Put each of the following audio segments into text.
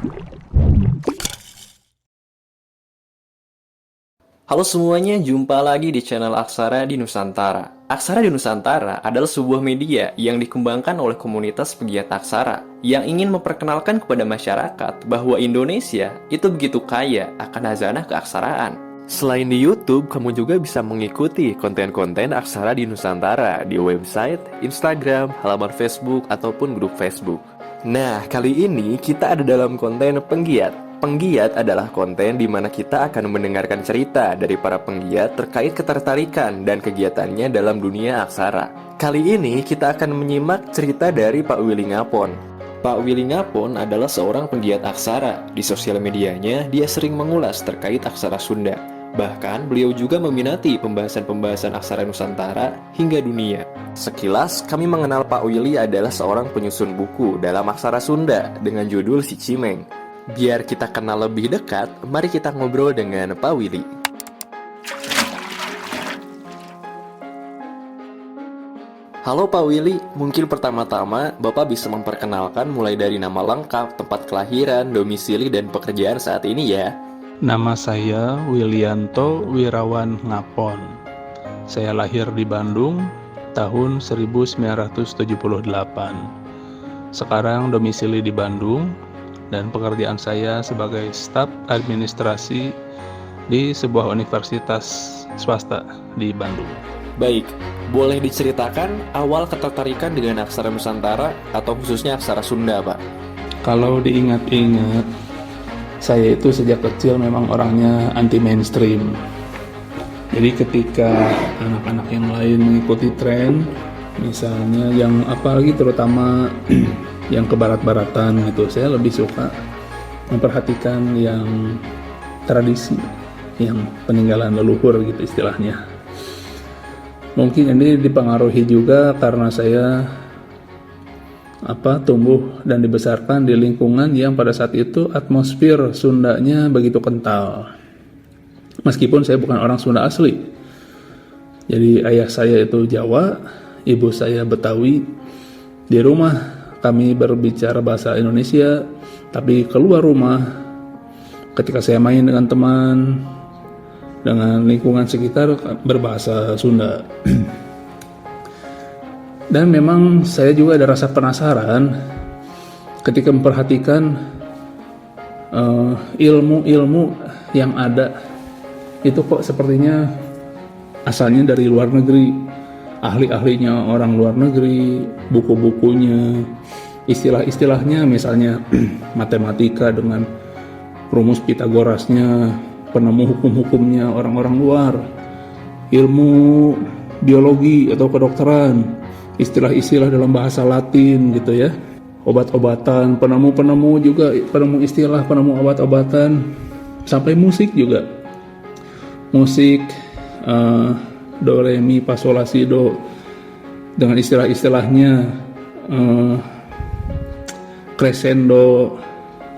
Halo semuanya, jumpa lagi di channel Aksara di Nusantara. Aksara di Nusantara adalah sebuah media yang dikembangkan oleh komunitas pegiat aksara yang ingin memperkenalkan kepada masyarakat bahwa Indonesia itu begitu kaya akan hazanah keaksaraan. Selain di YouTube, kamu juga bisa mengikuti konten-konten Aksara di Nusantara di website, Instagram, halaman Facebook, ataupun grup Facebook. Nah, kali ini kita ada dalam konten penggiat. Penggiat adalah konten di mana kita akan mendengarkan cerita dari para penggiat terkait ketertarikan dan kegiatannya dalam dunia aksara. Kali ini kita akan menyimak cerita dari Pak Willy Ngapon. Pak Willy Ngapon adalah seorang penggiat aksara. Di sosial medianya, dia sering mengulas terkait aksara Sunda. Bahkan, beliau juga meminati pembahasan-pembahasan aksara Nusantara hingga dunia. Sekilas, kami mengenal Pak Willy adalah seorang penyusun buku dalam aksara Sunda dengan judul Si Cimeng. Biar kita kenal lebih dekat, mari kita ngobrol dengan Pak Willy. Halo Pak Willy, mungkin pertama-tama Bapak bisa memperkenalkan mulai dari nama lengkap, tempat kelahiran, domisili, dan pekerjaan saat ini ya. Nama saya Willianto Wirawan Ngapon. Saya lahir di Bandung tahun 1978. Sekarang domisili di Bandung dan pekerjaan saya sebagai staf administrasi di sebuah universitas swasta di Bandung. Baik, boleh diceritakan awal ketertarikan dengan aksara Nusantara atau khususnya aksara Sunda, Pak? Kalau diingat-ingat, saya itu sejak kecil memang orangnya anti mainstream. Jadi ketika anak-anak yang lain mengikuti tren, misalnya yang apalagi terutama yang ke barat-baratan gitu, saya lebih suka memperhatikan yang tradisi, yang peninggalan leluhur gitu istilahnya. Mungkin ini dipengaruhi juga karena saya tumbuh dan dibesarkan di lingkungan yang pada saat itu atmosfer Sundanya begitu kental. Meskipun saya bukan orang Sunda asli. Jadi ayah saya itu Jawa, ibu saya Betawi. Di rumah kami berbicara bahasa Indonesia, tapi keluar rumah ketika saya main dengan teman, dengan lingkungan sekitar berbahasa Sunda. Dan memang saya juga ada rasa penasaran ketika memperhatikan ilmu-ilmu yang ada itu kok sepertinya asalnya dari luar negeri, ahli-ahlinya orang luar negeri, buku-bukunya, istilah-istilahnya misalnya matematika dengan rumus Pitagorasnya, penemu hukum-hukumnya orang-orang luar, ilmu biologi atau kedokteran, istilah-istilah dalam bahasa Latin gitu ya, obat-obatan, penemu-penemu juga, penemu istilah, penemu obat-obatan, sampai musik juga, musik do, re, mi, fa, sol, la, si, do dengan istilah-istilahnya, crescendo,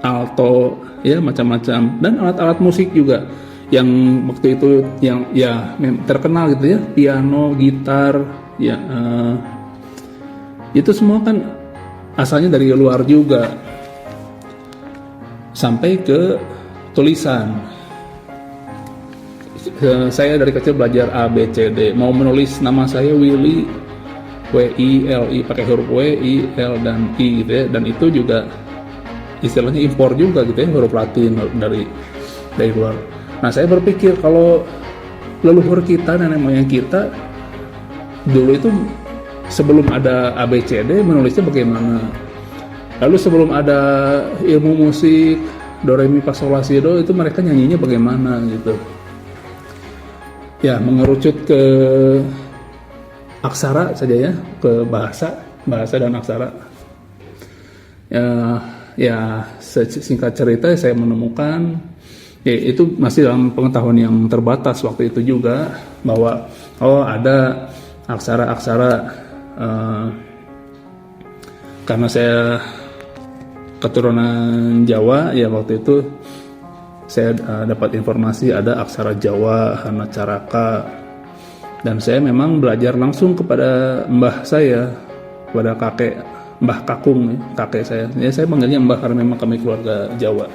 alto, ya macam-macam, dan alat-alat musik juga yang waktu itu yang ya terkenal gitu ya, piano, gitar, ya itu semua kan asalnya dari luar juga, sampai ke tulisan. Saya dari kecil belajar A, B, C, D. Mau menulis nama saya Willy, W-I-L-I, pakai huruf W, I, L, dan I gitu ya. Dan itu juga istilahnya impor juga gitu ya, huruf Latin dari luar. Nah, saya berpikir kalau leluhur kita, nenek moyang kita dulu itu sebelum ada A, B, C, D menulisnya bagaimana? Lalu sebelum ada ilmu musik, do, re, mi, fa, sol, la, si, do, itu mereka nyanyinya bagaimana gitu. Ya, mengerucut ke aksara saja ya, ke bahasa dan aksara. Ya, singkat cerita saya menemukan, ya itu masih dalam pengetahuan yang terbatas waktu itu juga, bahwa ada aksara-aksara, karena saya keturunan Jawa ya, waktu itu saya dapat informasi ada aksara Jawa, Hana Caraka, dan saya memang belajar langsung kepada mbah saya, kepada kakek Mbah Kakung, kakek saya. Ya, saya manggilnya Mbah karena memang kami keluarga Jawa.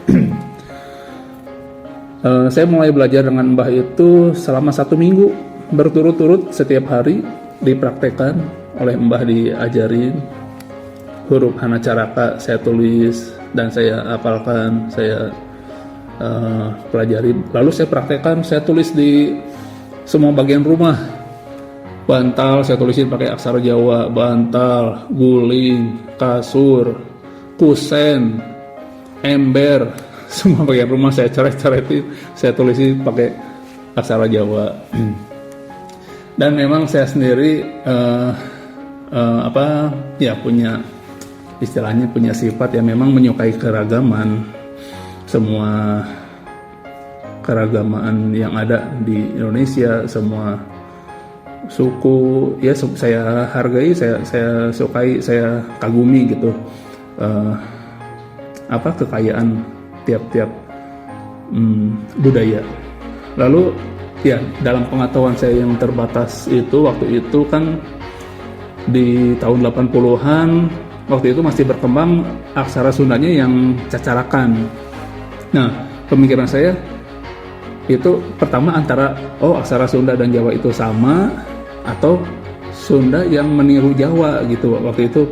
Saya mulai belajar dengan Mbah itu selama 1 minggu berturut-turut, setiap hari dipraktekkan oleh Mbah, diajarin huruf Hana Caraka, saya tulis dan saya hafalkan, saya pelajari, lalu saya praktekkan, saya tulis di semua bagian rumah. Bantal saya tulisin pakai aksara Jawa, bantal, guling, kasur, kusen, ember, semua bagian rumah saya coret-coretin, saya tulisin pakai aksara Jawa. Dan memang saya sendiri punya istilahnya, punya sifat yang memang menyukai keragaman, semua keragaman yang ada di Indonesia, semua suku, ya saya hargai, saya sukai, saya kagumi gitu, kekayaan tiap-tiap budaya. Lalu ya, dalam pengetahuan saya yang terbatas itu, waktu itu kan di tahun 80-an, waktu itu masih berkembang aksara Sundanya yang cacarakan. Nah, pemikiran saya itu pertama antara aksara Sunda dan Jawa itu sama, atau Sunda yang meniru Jawa gitu. Waktu itu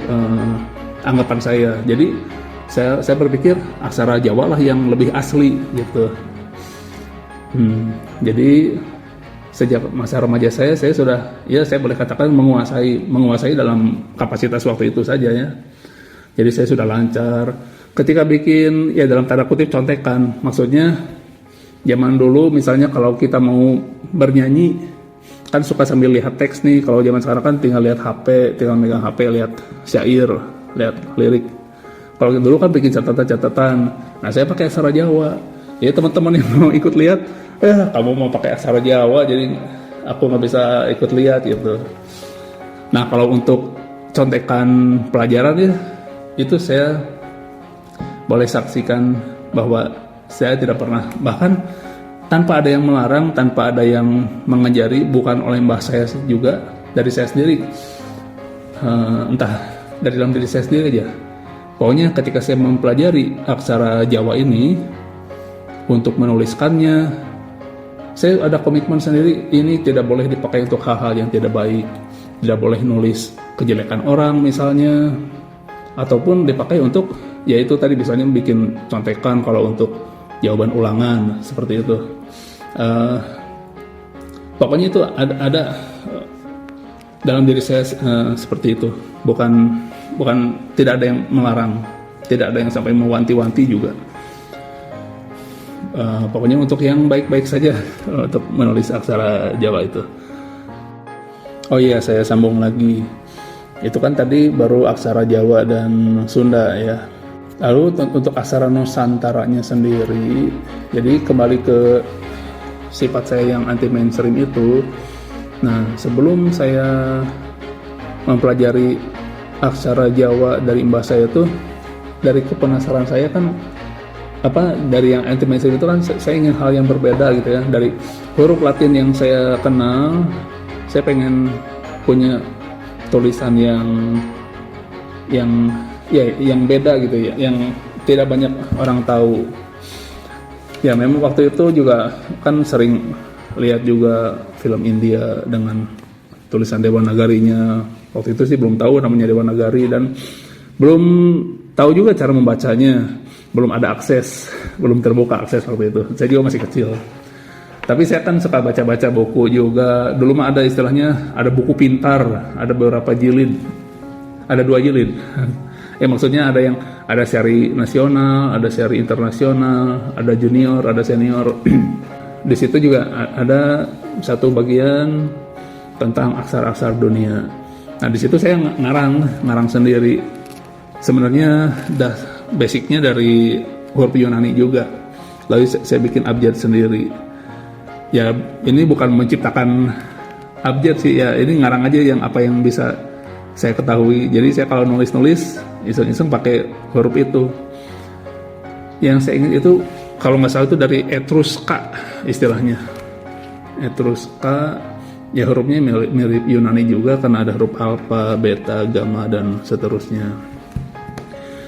anggapan saya. Jadi saya berpikir aksara Jawa lah yang lebih asli gitu. Jadi sejak masa remaja saya sudah, ya saya boleh katakan menguasai dalam kapasitas waktu itu saja ya. Jadi saya sudah lancar. Ketika bikin, ya dalam tanda kutip contekan, maksudnya zaman dulu misalnya kalau kita mau bernyanyi kan suka sambil lihat teks nih. Kalau zaman sekarang kan tinggal lihat HP, tinggal megang HP, lihat syair, lihat lirik. Kalau dulu kan bikin catatan-catatan. Nah, saya pakai aksara Jawa. Ya teman-teman yang mau ikut lihat, kamu mau pakai aksara Jawa, jadi aku nggak bisa ikut lihat gitu. Nah, kalau untuk contekan pelajaran ya, itu saya boleh saksikan bahwa saya tidak pernah, bahkan tanpa ada yang melarang, tanpa ada yang mengajari, bukan oleh mbah saya juga, dari saya sendiri, entah dari dalam diri saya sendiri aja. Pokoknya ketika saya mempelajari aksara Jawa ini, untuk menuliskannya, saya ada komitmen sendiri, ini tidak boleh dipakai untuk hal-hal yang tidak baik, tidak boleh nulis kejelekan orang misalnya, ataupun dipakai untuk, yaitu tadi misalnya bikin contekan kalau untuk jawaban ulangan, seperti itu. Pokoknya itu ada dalam diri saya seperti itu, bukan tidak ada yang melarang, tidak ada yang sampai mewanti-wanti juga. Pokoknya untuk yang baik-baik saja untuk menulis aksara Jawa itu. Oh iya, saya sambung lagi. Itu kan tadi baru aksara Jawa dan Sunda ya. Lalu untuk aksara Nusantaranya sendiri, jadi kembali ke sifat saya yang anti mainstream itu. Nah, sebelum saya mempelajari aksara Jawa dari mbah saya itu, dari kepenasaran saya kan, dari yang anti mainstream itu kan saya ingin hal yang berbeda gitu ya. Dari huruf Latin yang saya kenal, saya pengen punya tulisan yang beda gitu ya, yang tidak banyak orang tahu. Ya memang waktu itu juga kan sering lihat juga film India dengan tulisan Dewanagarinya. Waktu itu sih belum tahu namanya Dewanagari dan belum tahu juga cara membacanya, belum ada akses, belum terbuka akses waktu itu. Saya juga masih kecil. Tapi saya kan suka baca-baca buku juga. Dulu mah ada istilahnya, ada buku pintar, ada beberapa jilid, ada 2 jilid. Maksudnya ada seri nasional, ada seri internasional, ada junior, ada senior. Di situ juga ada satu bagian tentang aksara-aksara dunia. Nah, di situ saya ngarang sendiri. Sebenarnya basicnya dari huruf Yunani juga. Lalu saya bikin abjad sendiri. Ya, ini bukan menciptakan abjad sih ya, ini ngarang aja apa yang bisa saya ketahui. Jadi saya kalau nulis iseng-iseng pakai huruf itu. Yang saya ingat itu kalau nggak salah itu dari Etruska istilahnya. Etruska, ya hurufnya mirip Yunani juga karena ada huruf alfa, beta, gamma dan seterusnya.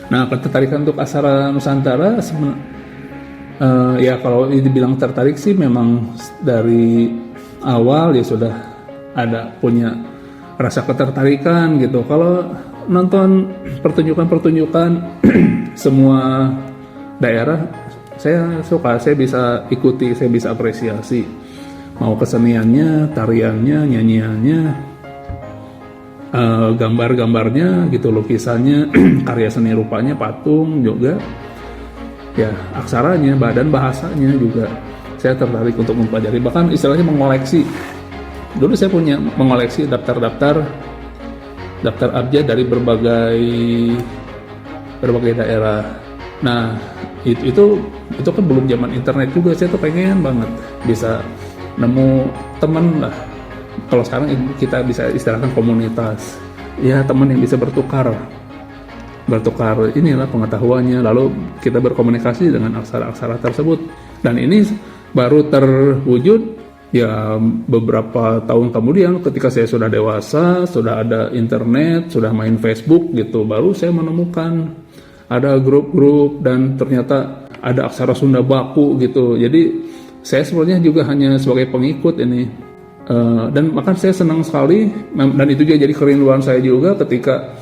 Nah, ketertarikan untuk aksara Nusantara ya kalau dibilang tertarik sih memang dari awal ya sudah ada punya rasa ketertarikan gitu. Kalau nonton pertunjukan-pertunjukan semua daerah saya suka, saya bisa ikuti, saya bisa apresiasi. Mau keseniannya, tariannya, nyanyiannya, gambar-gambarnya gitu, lukisannya, karya seni rupanya, patung juga, ya aksaranya, badan bahasanya juga saya tertarik untuk mempelajari, bahkan istilahnya mengoleksi. Dulu saya punya mengoleksi daftar abjad dari berbagai daerah. Nah itu kan belum zaman internet juga, saya tuh pengen banget bisa nemu temen lah. Kalau sekarang kita bisa istilahkan komunitas, ya teman yang bisa bertukar inilah pengetahuannya, lalu kita berkomunikasi dengan aksara-aksara tersebut. Dan ini baru terwujud ya beberapa tahun kemudian, ketika saya sudah dewasa, sudah ada internet, sudah main Facebook gitu, baru saya menemukan ada grup-grup dan ternyata ada aksara Sunda baku gitu. Jadi saya sebenarnya juga hanya sebagai pengikut ini. Dan bahkan saya senang sekali, dan itu juga jadi kerinduan saya juga ketika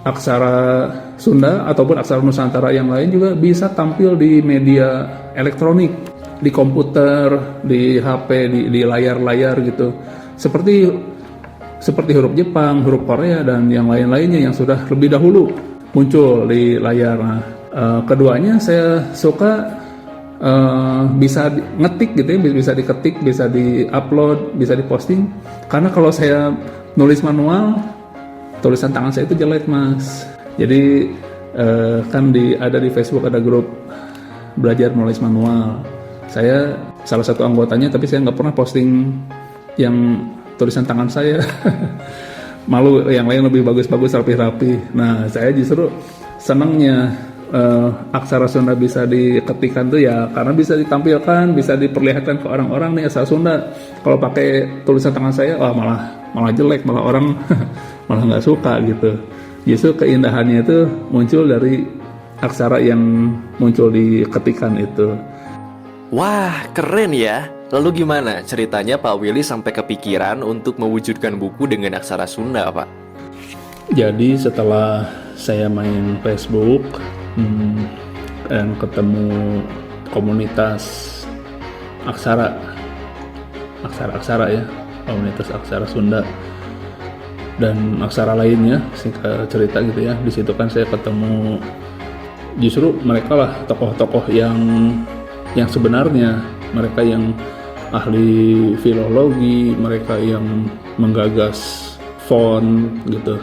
aksara Sunda ataupun aksara Nusantara yang lain juga bisa tampil di media elektronik, di komputer, di HP, di layar-layar gitu, seperti huruf Jepang, huruf Korea, dan yang lain-lainnya yang sudah lebih dahulu muncul di layar. Nah, keduanya saya suka. Bisa ngetik gitu ya, bisa diketik, bisa di-upload, bisa diposting. Karena kalau saya nulis manual, tulisan tangan saya itu jelek, Mas. Jadi kan ada di Facebook ada grup belajar menulis manual. Saya salah satu anggotanya, tapi saya nggak pernah posting yang tulisan tangan saya. Malu, yang lain lebih bagus-bagus, rapi-rapi. Nah, saya justru senangnya aksara Sunda bisa diketikkan tuh ya karena bisa ditampilkan, bisa diperlihatkan ke orang-orang nih aksara Sunda. Kalau pakai tulisan tangan saya, malah jelek, malah orang malah nggak suka gitu. Justru keindahannya itu muncul dari aksara yang muncul di ketikan itu. Wah, keren ya. Lalu gimana ceritanya Pak Willy sampai kepikiran untuk mewujudkan buku dengan aksara Sunda, Pak? Jadi setelah saya main Facebook dan ketemu komunitas aksara ya, komunitas aksara Sunda dan aksara lainnya, singkat cerita gitu ya. Di situ kan saya ketemu justru mereka lah tokoh-tokoh yang sebenarnya, mereka yang ahli filologi, mereka yang menggagas font gitu,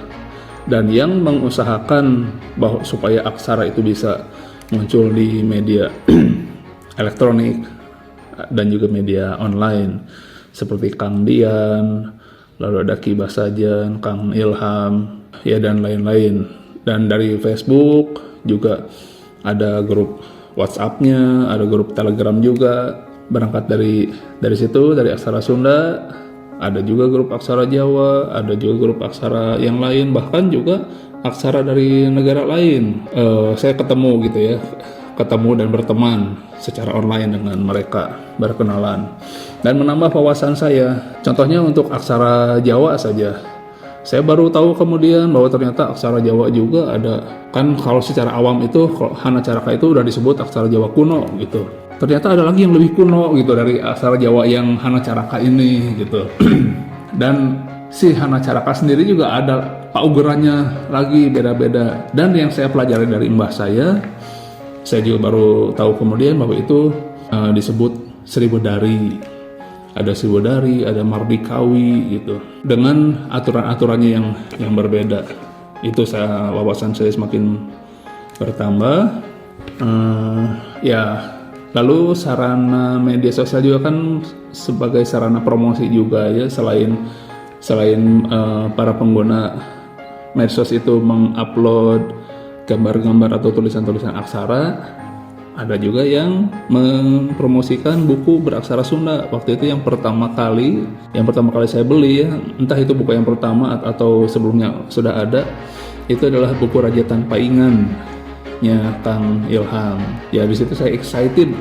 dan yang mengusahakan bahwa supaya aksara itu bisa muncul di media elektronik dan juga media online seperti Kang Dian, lalu ada Ki Basajan, Kang Ilham, ya dan lain-lain. Dan dari Facebook juga ada grup WhatsApp-nya, ada grup Telegram juga. Berangkat dari situ, dari aksara Sunda, ada juga grup aksara Jawa, ada juga grup aksara yang lain, bahkan juga aksara dari negara lain. Saya ketemu dan berteman secara online dengan mereka, berkenalan dan menambah wawasan saya. Contohnya untuk aksara Jawa saja, saya baru tahu kemudian bahwa ternyata aksara Jawa juga ada. Kan kalau secara awam itu Hana Caraka itu udah disebut aksara Jawa kuno gitu. Ternyata ada lagi yang lebih kuno gitu dari aksara Jawa yang Hana Caraka ini gitu. Dan si Hana Caraka sendiri juga ada paugerannya lagi beda-beda. Dan yang saya pelajari dari mbah saya juga baru tahu kemudian bahwa itu disebut Seribu Dari. Ada Seribu Dari, ada Mardikawi gitu. Dengan aturan-aturannya yang berbeda. Itu wawasan saya semakin bertambah. Lalu sarana media sosial juga kan sebagai sarana promosi juga ya, selain para pengguna medsos itu mengupload gambar-gambar atau tulisan-tulisan aksara, ada juga yang mempromosikan buku beraksara Sunda. Waktu itu yang pertama kali saya beli ya, entah itu buku yang pertama atau sebelumnya sudah ada, itu adalah buku Rajatan Paingan miliknya Kang Ilham. Ya di situ saya excited,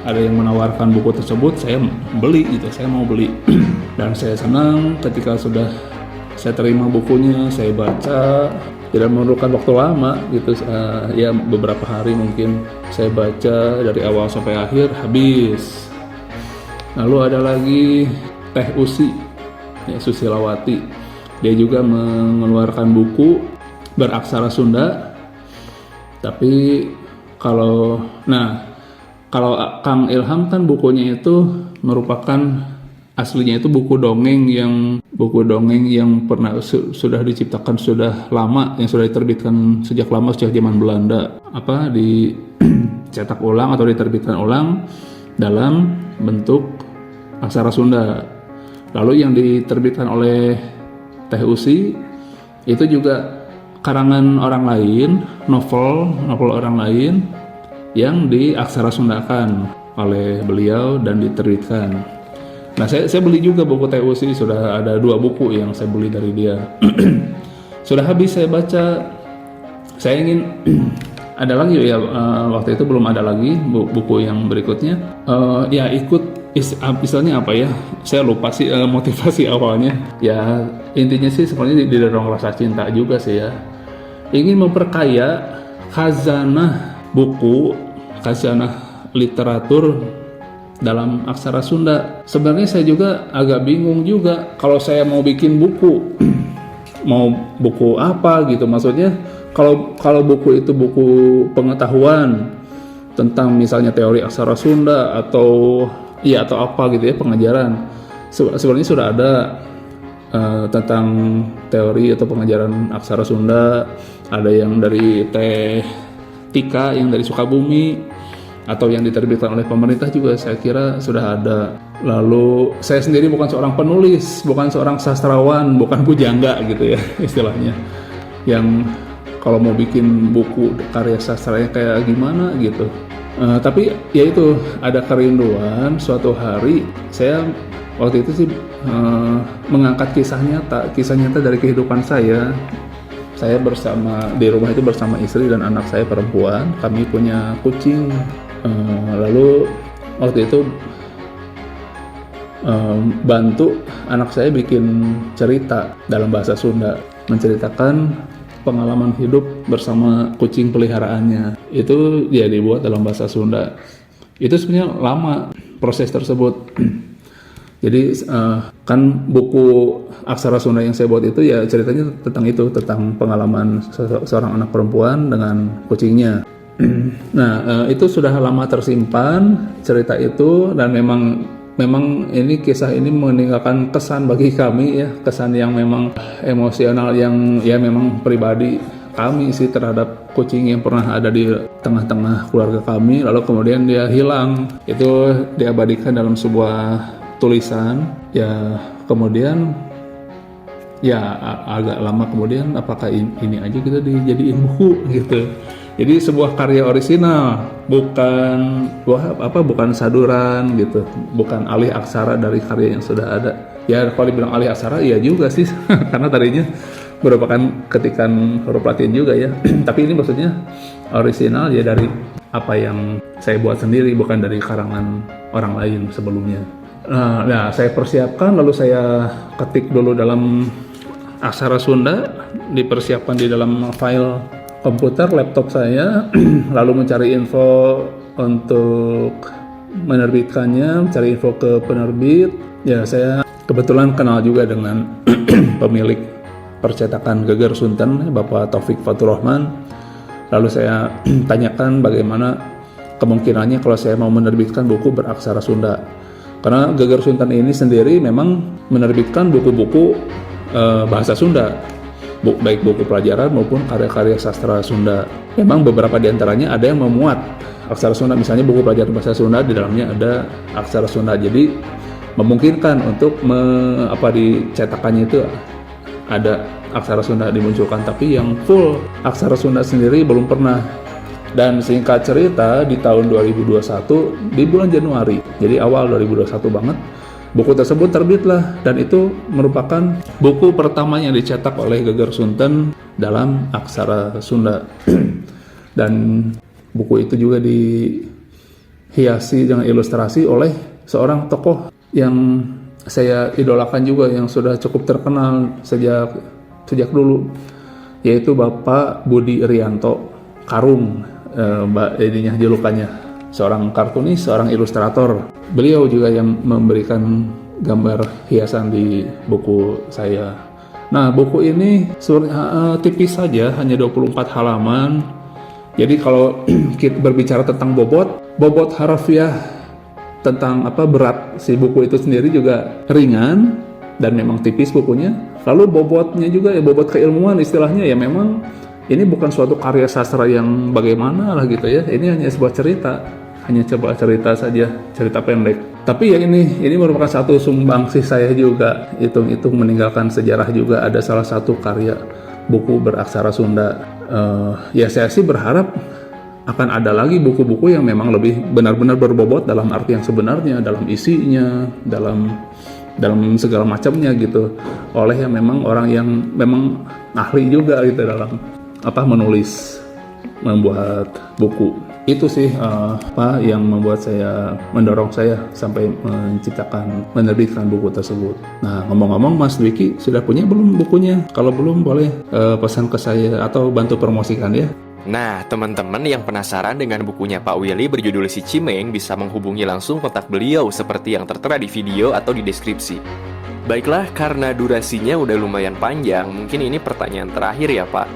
ada yang menawarkan buku tersebut, saya beli gitu, saya mau beli. Dan saya senang ketika sudah saya terima bukunya, saya baca, tidak memerlukan waktu lama gitu, ya beberapa hari mungkin saya baca dari awal sampai akhir habis. Lalu ada lagi Teh Usi, ya, Susilawati, dia juga mengeluarkan buku beraksara Sunda, tapi kalau Kang Ilham kan bukunya itu merupakan aslinya itu buku dongeng yang pernah sudah diciptakan sudah lama, yang sudah diterbitkan sejak lama, sejak zaman Belanda, dicetak ulang atau diterbitkan ulang dalam bentuk aksara Sunda. Lalu yang diterbitkan oleh Teh Usi itu juga karangan orang lain, novel orang lain yang diaksara Sundakan oleh beliau dan diterbitkan. Nah, saya beli juga buku Teh Usi, sudah ada 2 buku yang saya beli dari dia. Sudah habis saya baca, saya ingin ada lagi ya, waktu itu belum ada lagi buku yang berikutnya. Ya istilahnya apa ya, saya lupa sih motivasi awalnya. Ya intinya sih sebenarnya didorong rasa cinta juga sih ya, ingin memperkaya khazanah buku, khazanah literatur dalam aksara Sunda. Sebenarnya saya juga agak bingung juga kalau saya mau bikin buku mau buku apa gitu, maksudnya kalau buku itu buku pengetahuan tentang misalnya teori aksara Sunda atau apa gitu ya, pengajaran. Sebenarnya sudah ada tentang teori atau pengajaran aksara Sunda, ada yang dari Teh Tika yang dari Sukabumi, atau yang diterbitkan oleh pemerintah juga saya kira sudah ada. Lalu saya sendiri bukan seorang penulis, bukan seorang sastrawan, bukan pujangga gitu ya istilahnya, yang kalau mau bikin buku karya sastranya kayak gimana gitu. Tapi ya itu, ada kerinduan suatu hari saya waktu itu sih mengangkat kisah nyata dari kehidupan saya. Saya di rumah itu bersama istri dan anak saya perempuan, kami punya kucing. Lalu waktu itu bantu anak saya bikin cerita dalam bahasa Sunda, menceritakan pengalaman hidup bersama kucing peliharaannya. Itu ya dibuat dalam bahasa Sunda. Itu sebenarnya lama proses tersebut. Jadi kan buku aksara Sunda yang saya buat itu ya ceritanya tentang pengalaman seorang anak perempuan dengan kucingnya. Nah, itu sudah lama tersimpan cerita itu, dan memang ini kisah ini meninggalkan kesan bagi kami ya, kesan yang memang emosional, yang ya memang pribadi kami sih terhadap kucing yang pernah ada di tengah-tengah keluarga kami, lalu kemudian dia hilang. Itu diabadikan dalam sebuah tulisan ya, kemudian ya agak lama kemudian apakah ini aja kita dijadiin buku gitu. Jadi sebuah karya orisinal, bukan saduran gitu, bukan alih aksara dari karya yang sudah ada. Ya kalau dibilang alih aksara iya juga sih karena tadinya merupakan ketikan huruf Latin juga ya. Tapi ini maksudnya orisinal ya dari apa yang saya buat sendiri, bukan dari karangan orang lain sebelumnya. Nah, saya persiapkan, lalu saya ketik dulu dalam aksara Sunda, dipersiapkan di dalam file komputer laptop saya, lalu mencari info untuk menerbitkannya, mencari info ke penerbit. Ya, saya kebetulan kenal juga dengan pemilik percetakan Geger Sunten, Bapak Taufik Faturrahman. Lalu saya tanyakan bagaimana kemungkinannya kalau saya mau menerbitkan buku beraksara Sunda. Karena Geger Sunten ini sendiri memang menerbitkan buku-buku bahasa Sunda, baik buku pelajaran maupun karya-karya sastra Sunda. Memang beberapa diantaranya ada yang memuat aksara Sunda, misalnya buku pelajaran bahasa Sunda di dalamnya ada aksara Sunda, jadi memungkinkan untuk dicetakannya itu ada aksara Sunda dimunculkan, tapi yang full aksara Sunda sendiri belum pernah. Dan singkat cerita, di tahun 2021 di bulan Januari, jadi awal 2021 banget, buku tersebut terbitlah, dan itu merupakan buku pertama yang dicetak oleh Geger Sunten dalam aksara Sunda. Dan buku itu juga dihiasi dengan ilustrasi oleh seorang tokoh yang saya idolakan juga, yang sudah cukup terkenal sejak dulu, yaitu Bapak Budi Irianto Karung, ininya julukannya, seorang kartunis, seorang ilustrator. Beliau juga yang memberikan gambar hiasan di buku saya. Nah, buku ini tipis saja, hanya 24 halaman. Jadi kalau kita berbicara tentang bobot harfiah tentang berat si buku itu sendiri juga ringan dan memang tipis bukunya. Lalu bobotnya juga ya, bobot keilmuan istilahnya ya, memang ini bukan suatu karya sastra yang bagaimana lah gitu ya. Ini hanya sebuah cerita saja, cerita pendek. Tapi ya ini merupakan satu sumbangsih saya juga. Hitung-hitung meninggalkan sejarah juga, ada salah satu karya buku beraksara Sunda. Ya saya sih berharap akan ada lagi buku-buku yang memang lebih benar-benar berbobot dalam arti yang sebenarnya, dalam isinya, dalam segala macamnya gitu, oleh yang memang orang yang memang ahli juga gitu dalam membuat buku. Itu sih yang mendorong saya sampai menerbitkan buku tersebut. Nah, ngomong-ngomong, Mas Dwiki sudah punya belum bukunya? Kalau belum, boleh pesan ke saya atau bantu promosikan ya. Nah, teman-teman yang penasaran dengan bukunya Pak Willy berjudul Si Cimeng bisa menghubungi langsung kontak beliau seperti yang tertera di video atau di deskripsi. Baiklah, karena durasinya udah lumayan panjang, mungkin ini pertanyaan terakhir ya Pak.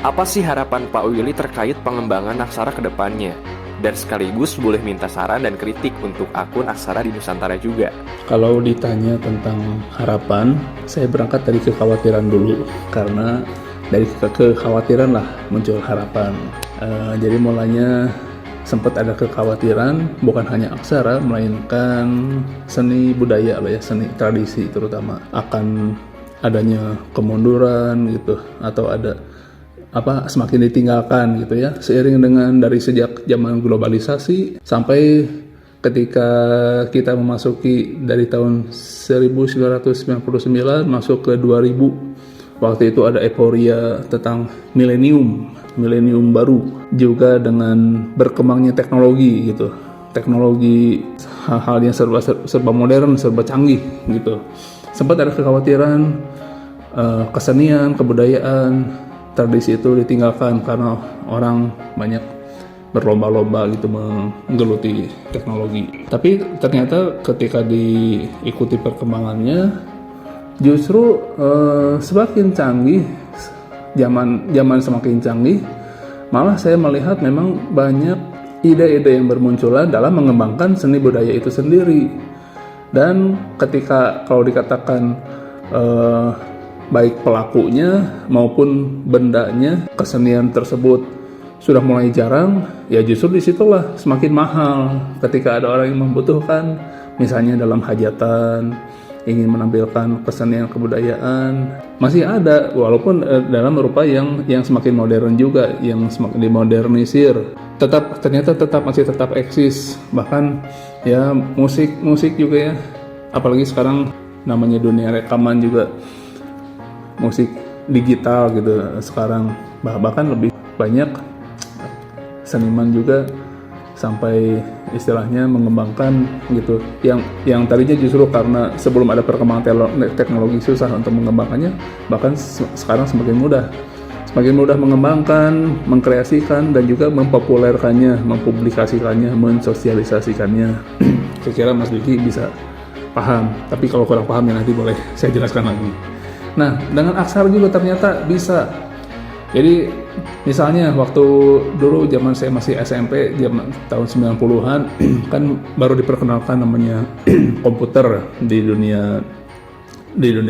Apa sih harapan Pak Willy terkait pengembangan Aksara ke depannya? Dan sekaligus boleh minta saran dan kritik untuk akun Aksara di Nusantara juga. Kalau ditanya tentang harapan, saya berangkat dari kekhawatiran dulu, karena dari kekhawatiran lah muncul harapan. Jadi mulanya sempat ada kekhawatiran, bukan hanya aksara, melainkan seni budaya lah ya, seni tradisi terutama, akan adanya kemunduran gitu, atau ada semakin ditinggalkan gitu ya, seiring dengan dari sejak zaman globalisasi sampai ketika kita memasuki dari tahun 1999 masuk ke 2000. Waktu itu ada euforia tentang milenium baru, juga dengan berkembangnya teknologi gitu. Teknologi, hal-hal yang serba modern, serba canggih gitu. Sempat ada kekhawatiran kesenian, kebudayaan, tradisi itu ditinggalkan karena orang banyak berlomba-lomba gitu menggeluti teknologi. Tapi ternyata ketika diikuti perkembangannya, justru semakin canggih, zaman semakin canggih, malah saya melihat memang banyak ide-ide yang bermunculan dalam mengembangkan seni budaya itu sendiri. Dan ketika kalau dikatakan baik pelakunya maupun bendanya, kesenian tersebut sudah mulai jarang, ya justru disitulah semakin mahal ketika ada orang yang membutuhkan, misalnya dalam hajatan, ingin menampilkan kesenian kebudayaan, masih ada, walaupun dalam rupa yang semakin modern juga, yang semakin dimodernisir, ternyata masih tetap eksis. Bahkan ya musik juga ya, apalagi sekarang namanya dunia rekaman juga, musik digital gitu sekarang, bahkan lebih banyak seniman juga sampai istilahnya mengembangkan gitu, yang tadinya justru karena sebelum ada perkembangan teknologi susah untuk mengembangkannya, bahkan sekarang semakin mudah mengembangkan, mengkreasikan, dan juga mempopulerkannya, mempublikasikannya, mensosialisasikannya. Saya kira Mas Diki bisa paham, tapi kalau kurang paham ya nanti boleh saya jelaskan lagi. Nah, dengan aksara juga ternyata bisa. Jadi misalnya waktu dulu zaman saya masih SMP, zaman tahun 90-an kan baru diperkenalkan namanya komputer di dunia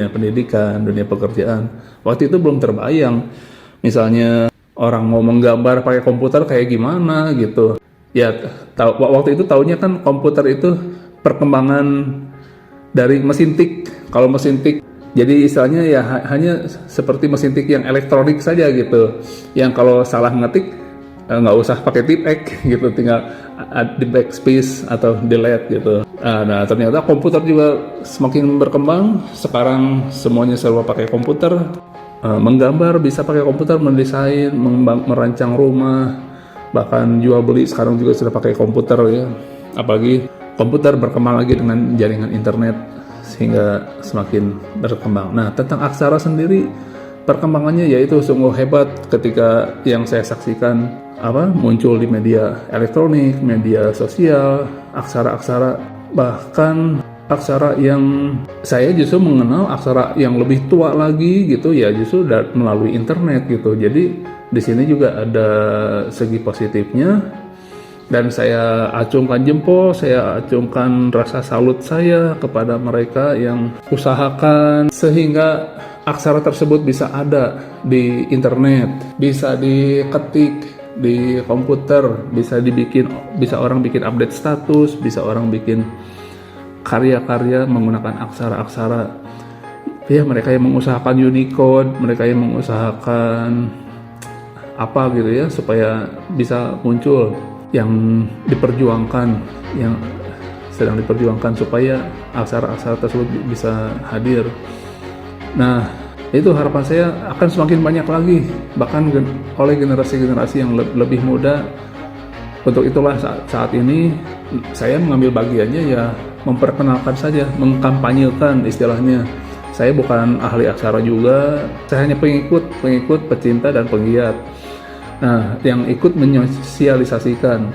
pendidikan, dunia pekerjaan. Waktu itu belum terbayang misalnya orang mau menggambar pakai komputer kayak gimana gitu. Ya waktu itu taunya kan komputer itu perkembangan dari mesin tik. Kalau mesin tik jadi istilahnya ya hanya seperti mesin tik yang elektronik saja gitu, yang kalau salah ngetik nggak usah pakai tipek gitu, tinggal di backspace atau delete gitu. Nah ternyata komputer juga semakin berkembang, sekarang semuanya serba pakai komputer, menggambar bisa pakai komputer, mendesain, merancang rumah, bahkan jual beli sekarang juga sudah pakai komputer ya, apalagi komputer berkembang lagi dengan jaringan internet sehingga semakin berkembang. Nah, tentang aksara sendiri perkembangannya yaitu sungguh hebat ketika yang saya saksikan muncul di media elektronik, media sosial, aksara-aksara, bahkan aksara yang saya justru mengenal aksara yang lebih tua lagi gitu ya justru melalui internet gitu. Jadi di sini juga ada segi positifnya dan saya acungkan jempol, saya acungkan rasa salut saya kepada mereka yang usahakan sehingga aksara tersebut bisa ada di internet, bisa diketik di komputer, bisa orang bikin update status, bisa orang bikin karya-karya menggunakan aksara-aksara. Ya, mereka yang mengusahakan Unicode, mereka yang mengusahakan apa gitu ya supaya bisa muncul yang diperjuangkan, yang sedang diperjuangkan supaya aksara-aksara tersebut bisa hadir. Nah, itu harapan saya akan semakin banyak lagi, bahkan oleh generasi-generasi yang lebih muda. Untuk itulah saat ini saya mengambil bagiannya ya memperkenalkan saja, mengkampanyekan istilahnya. Saya bukan ahli aksara juga, saya hanya pengikut, pecinta dan penggiat. Nah, yang ikut menyosialisasikan.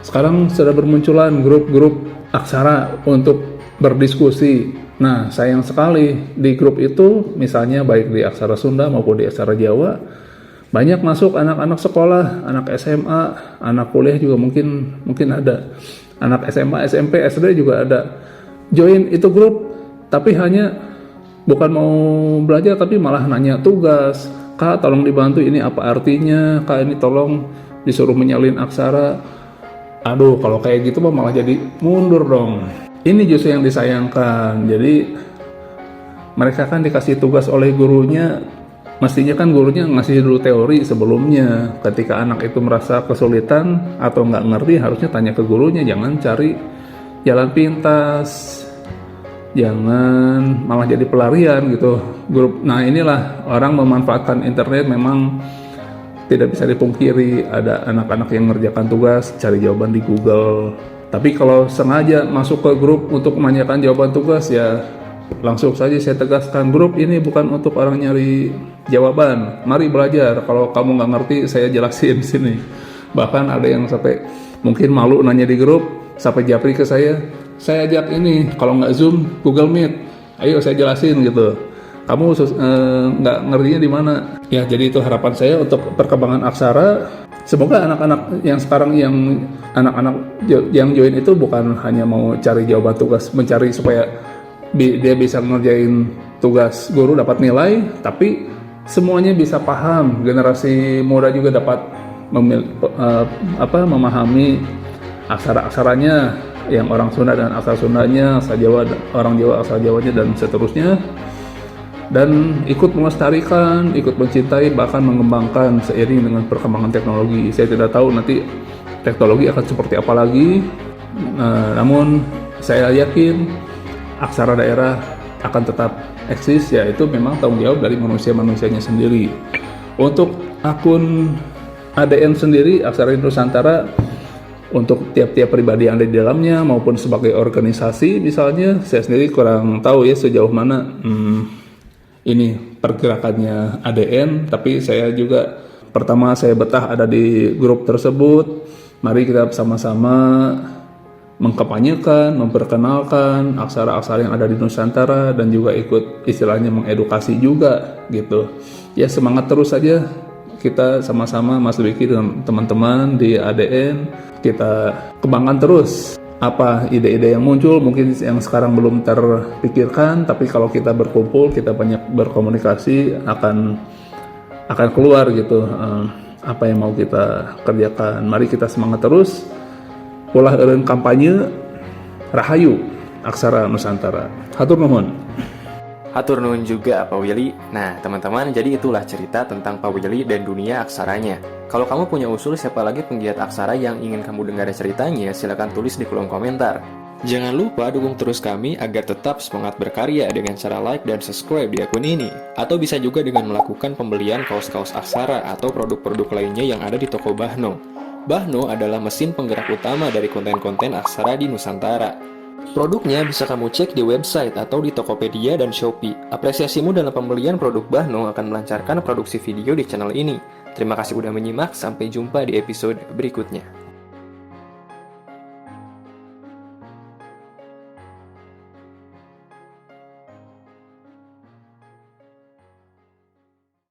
Sekarang sudah bermunculan grup-grup aksara untuk berdiskusi. Nah, sayang sekali di grup itu, misalnya baik di aksara Sunda maupun di aksara Jawa, banyak masuk anak-anak sekolah, anak SMA, anak kuliah juga mungkin ada. Anak SMA, SMP, SD juga ada. Join itu grup, tapi hanya bukan mau belajar, tapi malah nanya tugas. Kak, tolong dibantu ini apa artinya? Kak, ini tolong disuruh menyalin aksara. Aduh, kalau kayak gitu malah jadi mundur dong. Ini justru yang disayangkan. Jadi mereka kan dikasih tugas oleh gurunya. Mestinya kan gurunya ngasih dulu teori sebelumnya. Ketika anak itu merasa kesulitan atau nggak ngerti, harusnya tanya ke gurunya. Jangan cari jalan pintas, jangan malah jadi pelarian gitu. Nah, inilah orang memanfaatkan internet. Memang tidak bisa dipungkiri ada anak-anak yang mengerjakan tugas cari jawaban di Google. Tapi kalau sengaja masuk ke grup untuk menanyakan jawaban tugas, ya langsung saja saya tegaskan, grup ini bukan untuk orang nyari jawaban. Mari belajar. Kalau kamu nggak ngerti, saya jelasin sini. Bahkan ada yang sampai mungkin malu nanya di grup, sampai japri ke saya ajak ini, kalau nggak Zoom, Google Meet. Ayo saya jelasin gitu. Kamu nggak ngertinya di mana? Ya, jadi itu harapan saya untuk perkembangan aksara. Semoga anak-anak yang sekarang anak-anak yang join itu bukan hanya mau cari jawaban tugas, mencari supaya dia bisa ngerjain tugas guru dapat nilai, tapi semuanya bisa paham. Generasi muda juga dapat memahami aksara-aksaranya, yang orang Sunda dan aksara Sundanya, aksara Jawa orang Jawa aksara Jawanya dan seterusnya, dan ikut melestarikan, ikut mencintai, bahkan mengembangkan seiring dengan perkembangan teknologi. Saya tidak tahu nanti teknologi akan seperti apa lagi, namun saya yakin aksara daerah akan tetap eksis, yaitu memang tanggung jawab dari manusia-manusianya sendiri. Untuk akun ADN sendiri, Aksara Nusantara, untuk tiap-tiap pribadi yang ada di dalamnya maupun sebagai organisasi misalnya, saya sendiri kurang tahu ya sejauh mana ini pergerakannya ADN, tapi saya juga pertama saya betah ada di grup tersebut. Mari kita sama-sama mengkampanyekan, memperkenalkan aksara-aksara yang ada di Nusantara dan juga ikut istilahnya mengedukasi juga gitu. Ya, semangat terus saja kita sama-sama Mas Dwiki dan teman-teman di ADN, kita kembangkan terus apa ide-ide yang muncul, mungkin yang sekarang belum terpikirkan, tapi kalau kita berkumpul, kita banyak berkomunikasi, akan keluar gitu apa yang mau kita kerjakan. Mari kita semangat terus. Ulah eureun kampanye Rahayu Aksara Nusantara. Hatur nuhun. Hatur nuhun juga Pak Willy. Nah teman-teman, jadi itulah cerita tentang Pak Willy dan dunia aksaranya. Kalau kamu punya usul siapa lagi penggiat aksara yang ingin kamu dengar ceritanya, silahkan tulis di kolom komentar. Jangan lupa dukung terus kami agar tetap semangat berkarya dengan cara like dan subscribe di akun ini. Atau bisa juga dengan melakukan pembelian kaos-kaos aksara atau produk-produk lainnya yang ada di toko Bahno. Bahno adalah mesin penggerak utama dari konten-konten Aksara di Nusantara. Produknya bisa kamu cek di website atau di Tokopedia dan Shopee. Apresiasimu dalam pembelian produk Bahno akan melancarkan produksi video di channel ini. Terima kasih udah menyimak, sampai jumpa di episode berikutnya.